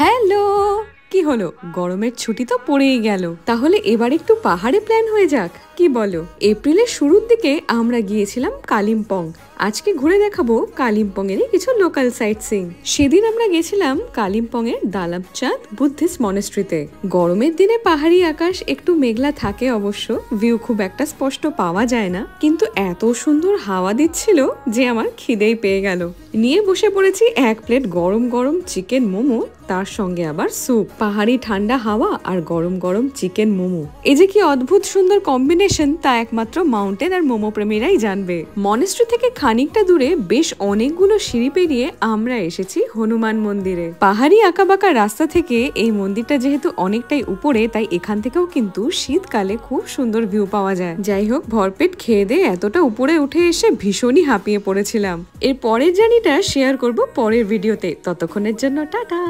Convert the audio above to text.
Hello, কি হলো? গরমের ছুটি তো পড়েই গেল, তাহলে এবার একটু পাহাড়ে প্ল্যান হয়ে যাক, কি বলো? এপ্রিলের শুরুর দিকে আমরা গিয়েছিলাম কালিম্পং। আজকে ঘুরে দেখাবো কালিম্পং এর কিছু লোকাল সাইট সিং। সেদিন আমরা গেছিলাম কালিম্পং এর দালাবচাঁদ বুদ্ধিস্ট মনেস্ট্রিতে। গরমের দিনে পাহাড়ি আকাশ একটু মেঘলা থাকে অবশ্য, ভিউ খুব একটা স্পষ্ট পাওয়া যায় না, কিন্তু এত সুন্দর হাওয়া দিচ্ছিল যে আমার খিদেই পেয়ে গেল। নিয়ে বসে পড়েছি এক প্লেট গরম গরম চিকেন মোমো, তার সঙ্গে আবার স্যুপ। পাহাড়ি ঠান্ডা হাওয়া আর গরম গরম চিকেন মোমো, এই যে কি অদ্ভুত সুন্দর কম্বিনেশন, তা একমাত্র মাউন্টেন আর মোমো প্রেমীরাই জানবে। মনেস্ট্রি থেকে খানিকটা দূরে বেশ অনেকগুলো সিঁড়ি পেরিয়ে আমরা এসেছি হনুমান মন্দিরে। পাহাড়ি আঁকাবাঁকা রাস্তা থেকে এই মন্দিরটা যেহেতু অনেকটাই উপরে, তাই এখান থেকেও কিন্তু শীতকালে খুব সুন্দর ভিউ পাওয়া যায়। যাই হোক, ভরপেট খেয়ে দিয়ে এতটা উপরে উঠে এসে ভীষণই হাঁপিয়ে পড়েছিলাম। এর পরের জার্নিটা শেয়ার করব পরের ভিডিওতে। ততক্ষণের জন্য টাটা।